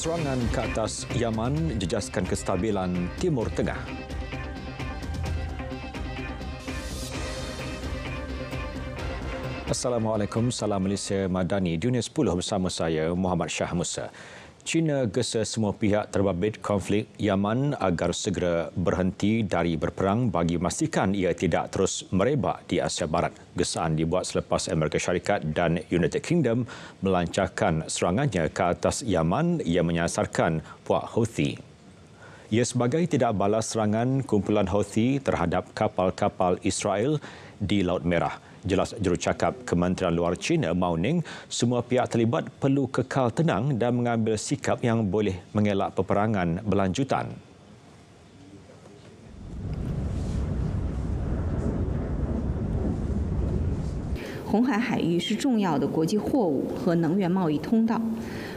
Serangan ke atas Yaman jejaskan kestabilan Timur Tengah. Assalamualaikum, salam Malaysia Madani. Dunia 10 bersama saya, Muhammad Shah Musa. China gesa semua pihak terbabit konflik Yaman agar segera berhenti dari berperang bagi memastikan ia tidak terus merebak di Asia Barat. Gesaan dibuat selepas Amerika Syarikat dan United Kingdom melancarkan serangannya ke atas Yaman yang menyasarkan puak Houthi. Ia sebagai tidak balas serangan kumpulan Houthi terhadap kapal-kapal Israel di Laut Merah. Jelas jurucakap Kementerian Luar China, Mao Ning, semua pihak terlibat perlu kekal tenang dan mengambil sikap yang boleh mengelak peperangan berlanjutan. 红海海域是重要的国际货物和能源贸易通道。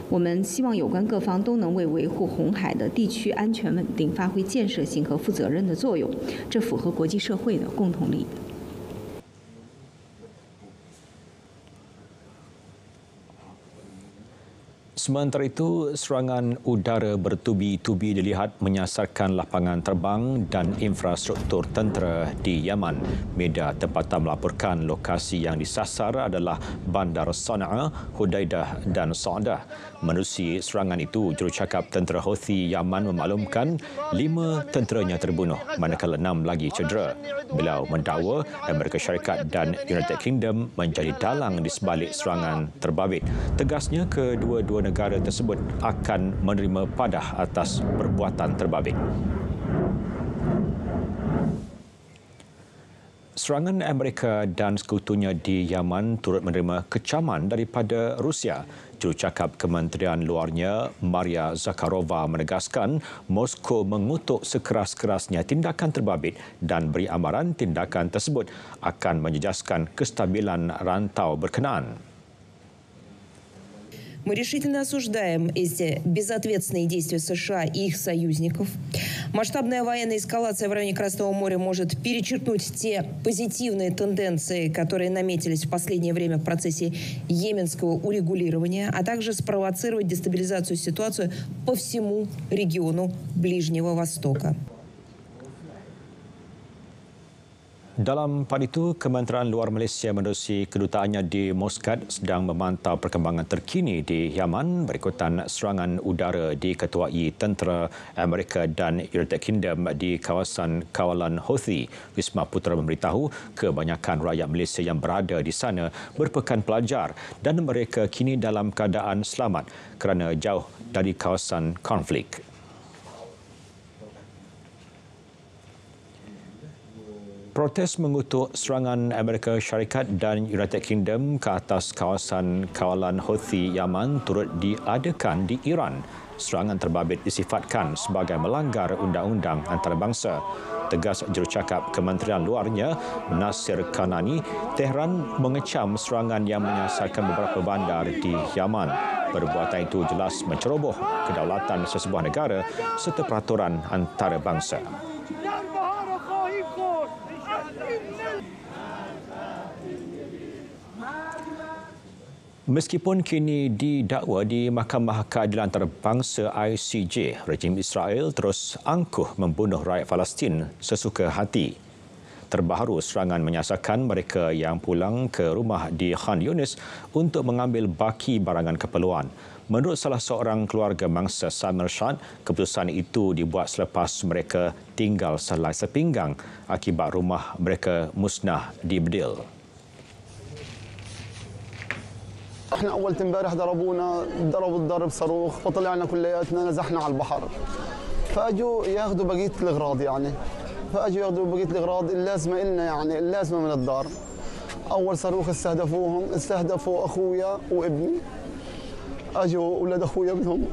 我们希望有关各方都能为维护红海的地区安全稳定发挥建设性和负责任的作用，这符合国际社会的共同利益。 Sementara itu, serangan udara bertubi-tubi dilihat menyasarkan lapangan terbang dan infrastruktur tentera di Yaman. Media tempatan melaporkan lokasi yang disasar adalah Bandar Sana'a, Hudaidah dan Sa'dah. Menerusi serangan itu, jurucakap tentera Houthi Yaman memaklumkan 5 tenteranya terbunuh, manakala 6 lagi cedera. Beliau mendakwa Amerika Syarikat dan United Kingdom menjadi dalang di sebalik serangan terbabit. Tegasnya, kedua-dua negara tersebut akan menerima padah atas perbuatan terbabit. Serangan Amerika dan sekutunya di Yaman turut menerima kecaman daripada Rusia. Jurucakap Kementerian Luarnya, Maria Zakharova, menegaskan Moskow mengutuk sekeras-kerasnya tindakan terbabit dan beri amaran tindakan tersebut akan menjejaskan kestabilan rantau berkenaan. Мы решительно осуждаем эти безответственные действия США и их союзников. Масштабная военная эскалация в районе Красного моря может перечеркнуть те позитивные тенденции, которые наметились в последнее время в процессе йеменского урегулирования, а также спровоцировать дестабилизацию ситуации по всему региону Ближнего Востока. Dalam pada itu, Kementerian Luar Malaysia menerusi kedutaannya di Muscat sedang memantau perkembangan terkini di Yaman berikutan serangan udara diketuai tentera Amerika dan United Kingdom di kawasan kawalan Houthi. Wisma Putra memberitahu kebanyakan rakyat Malaysia yang berada di sana berpekan pelajar dan mereka kini dalam keadaan selamat kerana jauh dari kawasan konflik. Protes mengutuk serangan Amerika Syarikat dan United Kingdom ke atas kawasan kawalan Houthi Yaman turut diadakan di Iran. Serangan terbabit disifatkan sebagai melanggar undang-undang antarabangsa. Tegas jurucakap Kementerian Luarnya, Nasir Kanani, Tehran mengecam serangan yang menyasarkan beberapa bandar di Yaman. Perbuatan itu jelas menceroboh kedaulatan sesebuah negara serta peraturan antarabangsa. Meskipun kini didakwa di Mahkamah Keadilan Antarabangsa ICJ, rejim Israel terus angkuh membunuh rakyat Palestin sesuka hati. Terbaru serangan menyasarkan mereka yang pulang ke rumah di Khan Yunis untuk mengambil baki barangan keperluan. Menurut salah seorang keluarga mangsa Samir Shad, keputusan itu dibuat selepas mereka tinggal selai sepinggang akibat rumah mereka musnah di Bedil. احنا اول امبارح ضربوا الضرب صاروخ فطلعنا كلياتنا نزحنا على البحر فاجوا ياخذوا بقيه الاغراض يعني فاجوا ياخذوا بقيه الاغراض اللازمه لنا يعني اللازمه من الدار اول صاروخ استهدفوا اخويا وابني اجوا اولاد اخويا بدهم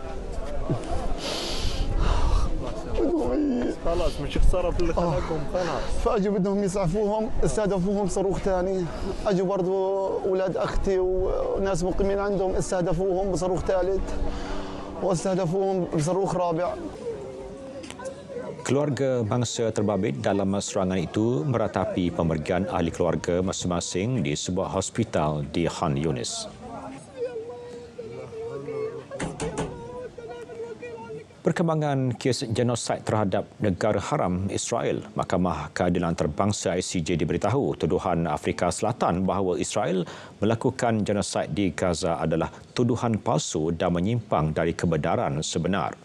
خلاص مش خساره في اللي خلقهم خلاص فاجوا بدهم يسعفوهم استهدفوهم صاروخ ثاني اجوا برضو اولاد اختي وناس مقيمين عندهم استهدفوهم بصاروخ ثالث واستهدفوهم بصاروخ رابع. Keluarga bangsa terbabit dalam serangan itu meratapi pemergian ahli keluarga masing-masing di sebuah hospital di Khan Yunis. Perkembangan kes genosid terhadap negara haram Israel, Mahkamah Keadilan Antarabangsa ICJ diberitahu tuduhan Afrika Selatan bahawa Israel melakukan genosid di Gaza adalah tuduhan palsu dan menyimpang dari kebenaran sebenar.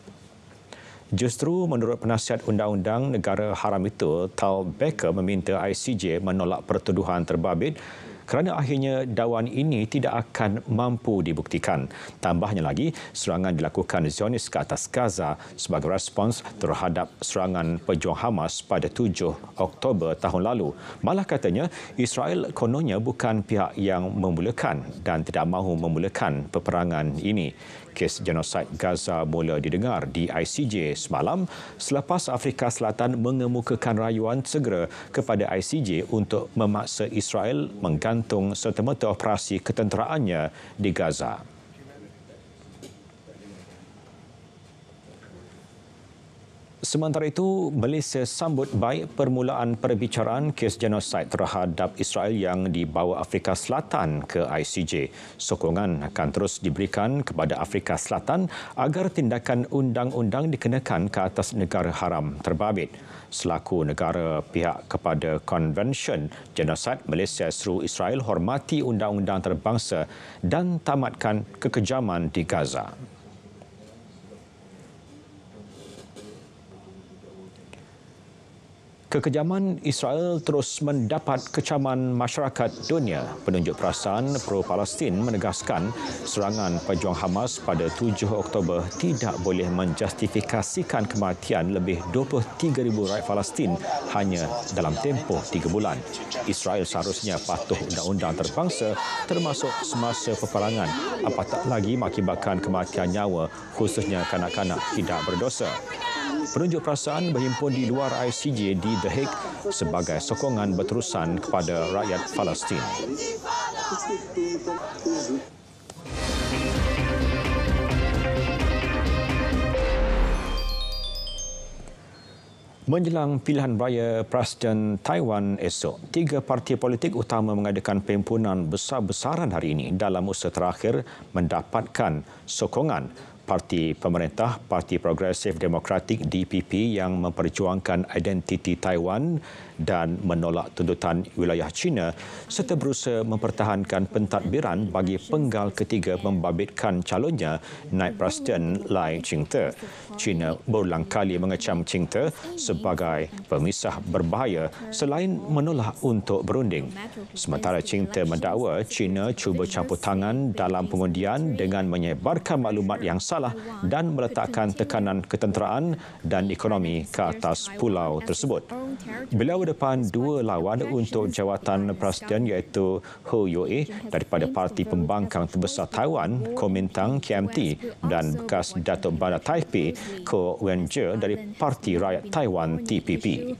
Justru menurut penasihat undang-undang negara haram itu, Tal Becker meminta ICJ menolak pertuduhan terbabit kerana akhirnya dakwaan ini tidak akan mampu dibuktikan. Tambahnya lagi, serangan dilakukan Zionis ke atas Gaza sebagai respons terhadap serangan pejuang Hamas pada 7 Oktober tahun lalu. Malah katanya, Israel kononnya bukan pihak yang memulakan dan tidak mahu memulakan peperangan ini. Kes genosid Gaza mula didengar di ICJ semalam selepas Afrika Selatan mengemukakan rayuan segera kepada ICJ untuk memaksa Israel menggantung serta-merta operasi ketenteraannya di Gaza. Sementara itu, Malaysia sambut baik permulaan perbicaraan kes genosid terhadap Israel yang dibawa Afrika Selatan ke ICJ. Sokongan akan terus diberikan kepada Afrika Selatan agar tindakan undang-undang dikenakan ke atas negara haram terbabit. Selaku negara pihak kepada Konvensyen Genosid, Malaysia seru Israel hormati undang-undang antarabangsa dan tamatkan kekejaman di Gaza. Kekejaman Israel terus mendapat kecaman masyarakat dunia. Penunjuk perasaan pro-Palestin menegaskan serangan pejuang Hamas pada 7 Oktober tidak boleh menjustifikasikan kematian lebih 23,000 rakyat Palestin hanya dalam tempoh 3 bulan. Israel seharusnya patuh undang-undang antarabangsa termasuk semasa peperangan, apatah lagi mengakibatkan kematian nyawa khususnya kanak-kanak tidak berdosa. Penunjuk perasaan berhimpun di luar ICJ di The Hague sebagai sokongan berterusan kepada rakyat Palestin. Menjelang pilihan raya Presiden Taiwan esok, 3 parti politik utama mengadakan perhimpunan besar-besaran hari ini dalam usaha terakhir mendapatkan sokongan. Parti Pemerintah, Parti Progresif Demokratik DPP yang memperjuangkan identiti Taiwan dan menolak tuntutan wilayah China serta berusaha mempertahankan pentadbiran bagi penggal ketiga membabitkan calonnya naib Presiden Lai Ching-te. China berulang kali mengecam Ching-te sebagai pemisah berbahaya selain menolak untuk berunding. Sementara Ching-te mendakwa China cuba campur tangan dalam pengundian dengan menyebarkan maklumat yang salah dan meletakkan tekanan ketenteraan dan ekonomi ke atas pulau tersebut. Beliau depan 2 lawan untuk jawatan presiden iaitu Ho Yue daripada Parti Pembangkang Terbesar Taiwan, Kuomintang KMT dan bekas Datuk Bandar Taipei Ko Wen-je dari Parti Rakyat Taiwan TPP.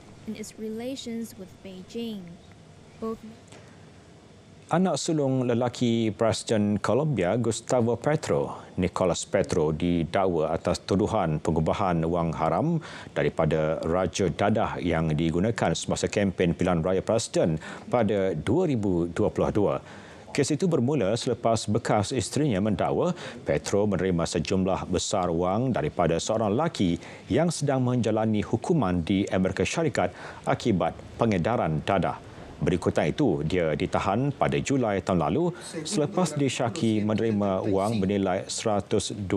Anak sulung lelaki Presiden Colombia Gustavo Petro, Nicolas Petro, didakwa atas tuduhan pengubahan wang haram daripada Raja Dadah yang digunakan semasa kempen pilihan raya Presiden pada 2022. Kes itu bermula selepas bekas isterinya mendakwa Petro menerima sejumlah besar wang daripada seorang lelaki yang sedang menjalani hukuman di Amerika Syarikat akibat pengedaran dadah. Berikutan itu, dia ditahan pada Julai tahun lalu selepas disyaki menerima wang bernilai $102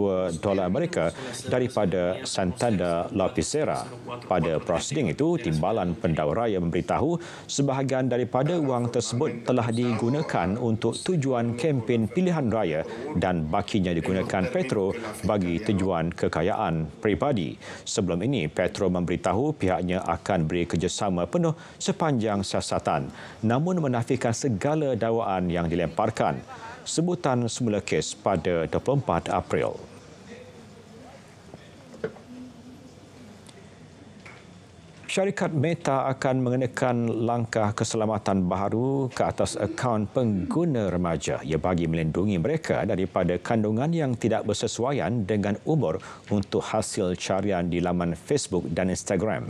Amerika daripada Santander Lapicera. Pada prosiding itu, Timbalan Pendakwa Raya memberitahu sebahagian daripada wang tersebut telah digunakan untuk tujuan kempen pilihan raya dan bakinya digunakan Petro bagi tujuan kekayaan peribadi. Sebelum ini, Petro memberitahu pihaknya akan beri kerjasama penuh sepanjang siasatan, namun menafikan segala dakwaan yang dilemparkan. Sebutan semula kes pada 24 April. Syarikat Meta akan mengenakan langkah keselamatan baharu ke atas akaun pengguna remaja. Ia bagi melindungi mereka daripada kandungan yang tidak bersesuaian dengan umur untuk hasil carian di laman Facebook dan Instagram.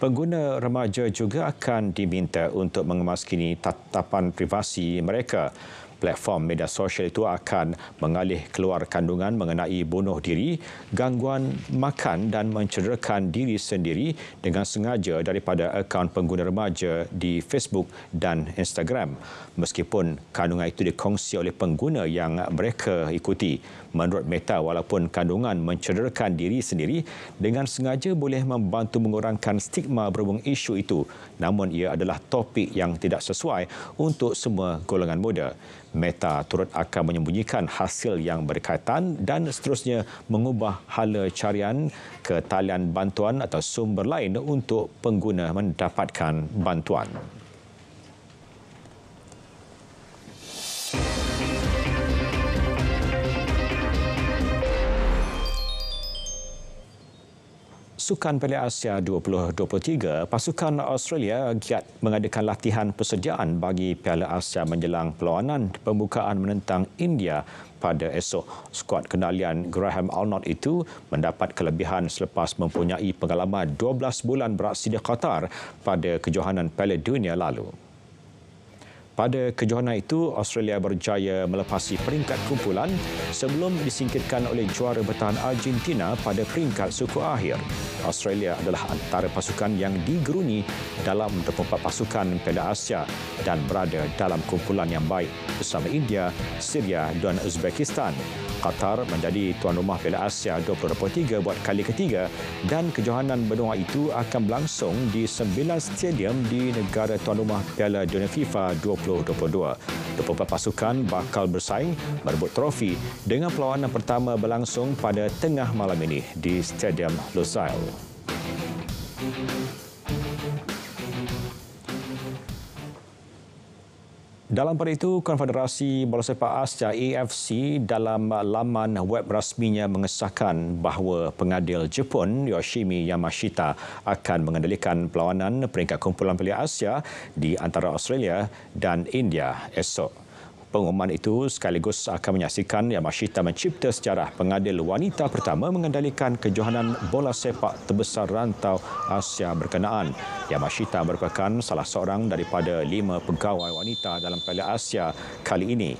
Pengguna remaja juga akan diminta untuk mengemaskini tatapan privasi mereka. Platform media sosial itu akan mengalih keluar kandungan mengenai bunuh diri, gangguan makan dan mencederakan diri sendiri dengan sengaja daripada akaun pengguna remaja di Facebook dan Instagram. Meskipun kandungan itu dikongsi oleh pengguna yang mereka ikuti. Menurut Meta, walaupun kandungan mencederakan diri sendiri dengan sengaja boleh membantu mengurangkan stigma berhubung isu itu, namun ia adalah topik yang tidak sesuai untuk semua golongan muda. Meta turut akan menyembunyikan hasil yang berkaitan dan seterusnya mengubah hala carian ke talian bantuan atau sumber lain untuk pengguna mendapatkan bantuan. Sukan Piala Asia 2023, pasukan Australia giat mengadakan latihan persediaan bagi Piala Asia menjelang perlawanan pembukaan menentang India pada esok. Skuad kendalian Graham Arnold itu mendapat kelebihan selepas mempunyai pengalaman 12 bulan beraksi di Qatar pada kejohanan Piala Dunia lalu. Pada kejohanan itu, Australia berjaya melepasi peringkat kumpulan sebelum disingkirkan oleh juara bertahan Argentina pada peringkat suku akhir. Australia adalah antara pasukan yang digeruni dalam 24 pasukan Piala Asia dan berada dalam kumpulan yang baik bersama India, Syria dan Uzbekistan. Qatar menjadi tuan rumah Piala Asia 2023 buat kali ketiga dan kejohanan benua itu akan berlangsung di 9 stadium di negara tuan rumah Piala Dunia FIFA 2022. 24 pasukan bakal bersaing merebut trofi dengan perlawanan pertama berlangsung pada tengah malam ini di Stadium Lusail. Dalam pada itu, Konfederasi Bola Sepak Asia AFC dalam laman web rasminya mengesahkan bahawa pengadil Jepun Yoshimi Yamashita akan mengendalikan perlawanan peringkat kumpulan Piala Asia di antara Australia dan India esok. Pengumuman itu sekaligus akan menyaksikan Yamashita mencipta sejarah pengadil wanita pertama mengendalikan kejohanan bola sepak terbesar rantau Asia berkenaan. Yamashita merupakan salah seorang daripada 5 pegawai wanita dalam Piala Asia kali ini.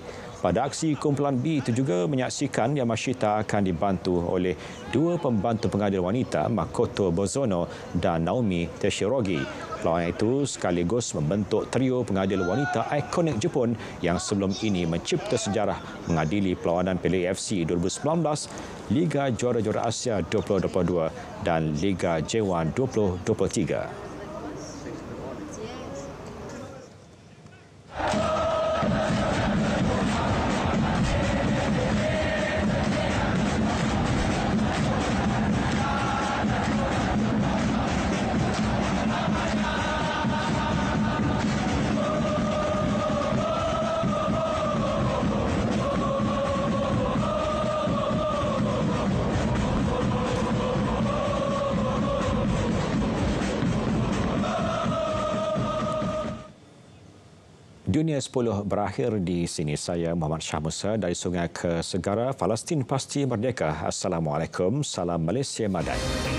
Pada aksi kumpulan B itu juga menyaksikan Yamashita akan dibantu oleh 2 pembantu pengadil wanita, Makoto Bozono dan Naomi Teshirogi. Perlawanan itu sekaligus membentuk trio pengadil wanita ikonik Jepun yang sebelum ini mencipta sejarah mengadili perlawanan Piala AFC 2019, Liga Juara-Juara Asia 2022 dan Liga J1 2023. Dunia 10 berakhir di sini. Saya Muhammad Shah Musa dari Sungai ke Segara. Palestin pasti merdeka. Assalamualaikum. Salam Malaysia Madani.